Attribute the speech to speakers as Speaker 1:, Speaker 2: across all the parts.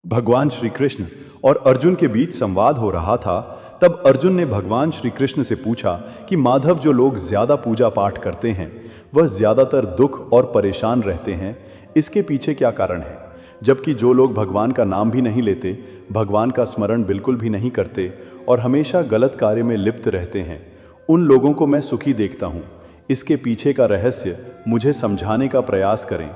Speaker 1: भगवान श्री कृष्ण और अर्जुन के बीच संवाद हो रहा था। तब अर्जुन ने भगवान श्री कृष्ण से पूछा कि माधव, जो लोग ज्यादा पूजा पाठ करते हैं वह ज्यादातर दुख और परेशान रहते हैं, इसके पीछे क्या कारण है? जबकि जो लोग भगवान का नाम भी नहीं लेते, भगवान का स्मरण बिल्कुल भी नहीं करते और हमेशा गलत कार्य में लिप्त रहते हैं, उन लोगों को मैं सुखी देखता हूँ। इसके पीछे का रहस्य मुझे समझाने का प्रयास करें।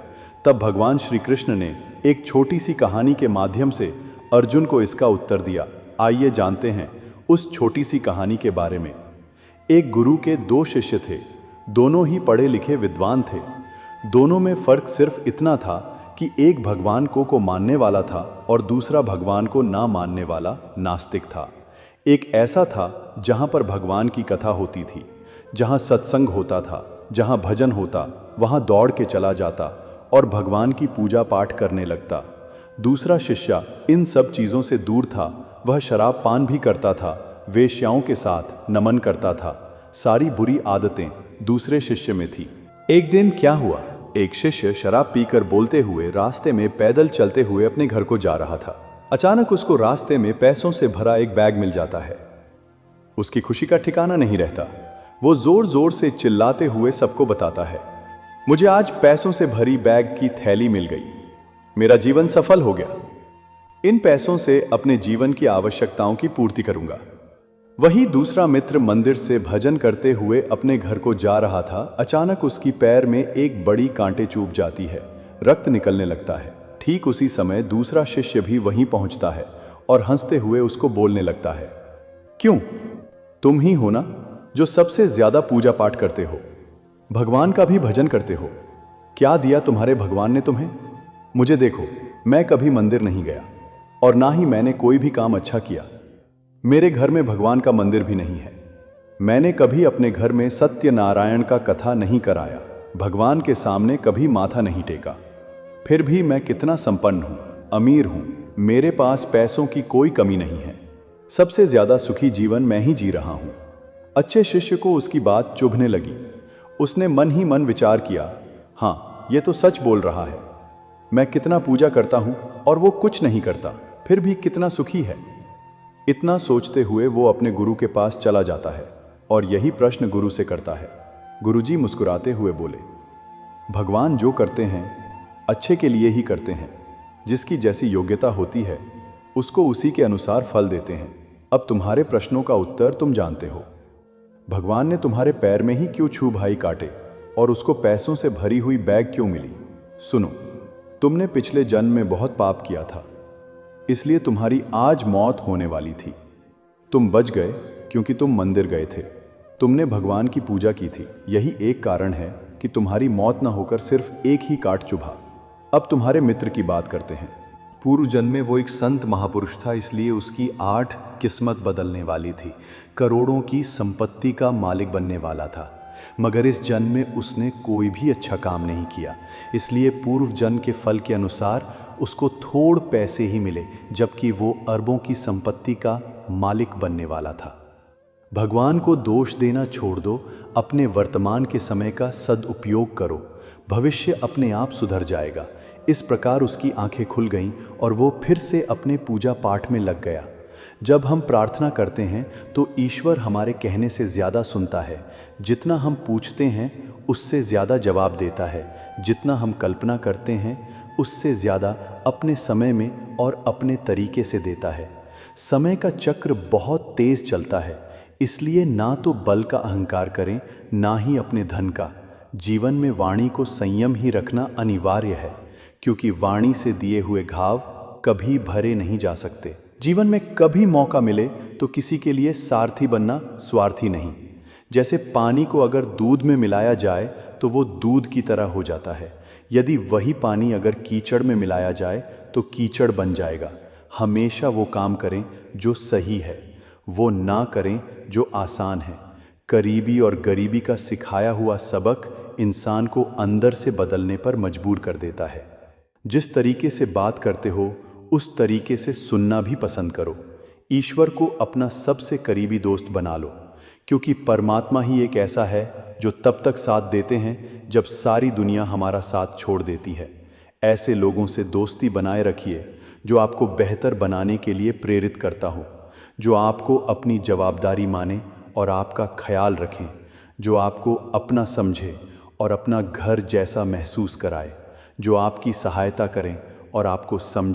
Speaker 1: तब भगवान श्री कृष्ण ने एक छोटी सी कहानी के माध्यम से अर्जुन को इसका उत्तर दिया। आइए जानते हैं उस छोटी सी कहानी के बारे में। एक गुरु के दो शिष्य थे। दोनों ही पढ़े लिखे विद्वान थे। दोनों में फर्क सिर्फ इतना था कि एक भगवान को मानने वाला था और दूसरा भगवान को ना मानने वाला नास्तिक था। एक ऐसा था जहाँ पर भगवान की कथा होती थी, जहाँ सत्संग होता था, जहाँ भजन होता, वहाँ दौड़ के चला जाता और भगवान की पूजा पाठ करने लगता। दूसरा शिष्य इन सब चीज़ों से दूर था। वह शराब पान भी करता था, वेश्याओं के साथ नमन करता था। सारी बुरी आदतें दूसरे शिष्य में थी। एक दिन क्या हुआ, एक शिष्य शराब पीकर बोलते हुए रास्ते में पैदल चलते हुए अपने घर को जा रहा था। अचानक उसको रास्ते में पैसों से भरा एक बैग मिल जाता है। उसकी खुशी का ठिकाना नहीं रहता। वो जोर जोर से चिल्लाते हुए सबको बताता है, मुझे आज पैसों से भरी बैग की थैली मिल गई, मेरा जीवन सफल हो गया। इन पैसों से अपने जीवन की आवश्यकताओं की पूर्ति करूंगा। वही दूसरा मित्र मंदिर से भजन करते हुए अपने घर को जा रहा था। अचानक उसकी पैर में एक बड़ी कांटे चुभ जाती है, रक्त निकलने लगता है। ठीक उसी समय दूसरा शिष्य भी वहीं पहुंचता है और हंसते हुए उसको बोलने लगता है, क्यों, तुम ही हो ना जो सबसे ज्यादा पूजा पाठ करते हो, भगवान का भी भजन करते हो। क्या दिया तुम्हारे भगवान ने तुम्हें? मुझे देखो, मैं कभी मंदिर नहीं गया और ना ही मैंने कोई भी काम अच्छा किया। मेरे घर में भगवान का मंदिर भी नहीं है। मैंने कभी अपने घर में सत्यनारायण का कथा नहीं कराया, भगवान के सामने कभी माथा नहीं टेका। फिर भी मैं कितना संपन्न हूँ, अमीर हूँ, मेरे पास पैसों की कोई कमी नहीं है। सबसे ज्यादा सुखी जीवन मैं ही जी रहा हूँ। अच्छे शिष्य को उसकी बात चुभने लगी। उसने मन ही मन विचार किया, हाँ, ये तो सच बोल रहा है। मैं कितना पूजा करता हूँ और वो कुछ नहीं करता, फिर भी कितना सुखी है। इतना सोचते हुए वो अपने गुरु के पास चला जाता है और यही प्रश्न गुरु से करता है। गुरुजी मुस्कुराते हुए बोले, भगवान जो करते हैं अच्छे के लिए ही करते हैं। जिसकी जैसी योग्यता होती है उसको उसी के अनुसार फल देते हैं। अब तुम्हारे प्रश्नों का उत्तर तुम जानते हो। भगवान ने तुम्हारे पैर में ही क्यों छू भाई काटे और उसको पैसों से भरी हुई बैग क्यों मिली? सुनो, तुमने पिछले जन्म में बहुत पाप किया था, इसलिए तुम्हारी आज मौत होने वाली थी। तुम बच गए क्योंकि तुम मंदिर गए थे, तुमने भगवान की पूजा की थी। यही एक कारण है कि तुम्हारी मौत न होकर सिर्फ एक ही काट चुभा। अब तुम्हारे मित्र की बात करते हैं। पूर्व जन्म में वो एक संत महापुरुष था, इसलिए उसकी 8 किस्मत बदलने वाली थी। करोड़ों की संपत्ति का मालिक बनने वाला था, मगर इस जन्म में उसने कोई भी अच्छा काम नहीं किया, इसलिए पूर्व जन्म के फल के अनुसार उसको थोड़ पैसे ही मिले, जबकि वो अरबों की संपत्ति का मालिक बनने वाला था। भगवान को दोष देना छोड़ दो, अपने वर्तमान के समय का सदुपयोग करो, भविष्य अपने आप सुधर जाएगा। इस प्रकार उसकी आंखें खुल गईं और वो फिर से अपने पूजा पाठ में लग गया। जब हम प्रार्थना करते हैं तो ईश्वर हमारे कहने से ज़्यादा सुनता है। जितना हम पूछते हैं उससे ज़्यादा जवाब देता है। जितना हम कल्पना करते हैं उससे ज़्यादा अपने समय में और अपने तरीके से देता है। समय का चक्र बहुत तेज़ चलता है, इसलिए ना तो बल का अहंकार करें, ना ही अपने धन का। जीवन में वाणी को संयम ही रखना अनिवार्य है, क्योंकि वाणी से दिए हुए घाव कभी भरे नहीं जा सकते। जीवन में कभी मौका मिले तो किसी के लिए सारथी बनना, स्वार्थी नहीं। जैसे पानी को अगर दूध में मिलाया जाए तो वो दूध की तरह हो जाता है, यदि वही पानी अगर कीचड़ में मिलाया जाए तो कीचड़ बन जाएगा। हमेशा वो काम करें जो सही है, वो ना करें जो आसान है। करीबी और गरीबी का सिखाया हुआ सबक इंसान को अंदर से बदलने पर मजबूर कर देता है। जिस तरीके से बात करते हो उस तरीके से सुनना भी पसंद करो। ईश्वर को अपना सबसे करीबी दोस्त बना लो, क्योंकि परमात्मा ही एक ऐसा है जो तब तक साथ देते हैं जब सारी दुनिया हमारा साथ छोड़ देती है। ऐसे लोगों से दोस्ती बनाए रखिए जो आपको बेहतर बनाने के लिए प्रेरित करता हो, जो आपको अपनी जवाबदारी माने और आपका ख्याल रखें, जो आपको अपना समझे और अपना घर जैसा महसूस कराए, जो आपकी सहायता करें और आपको समझ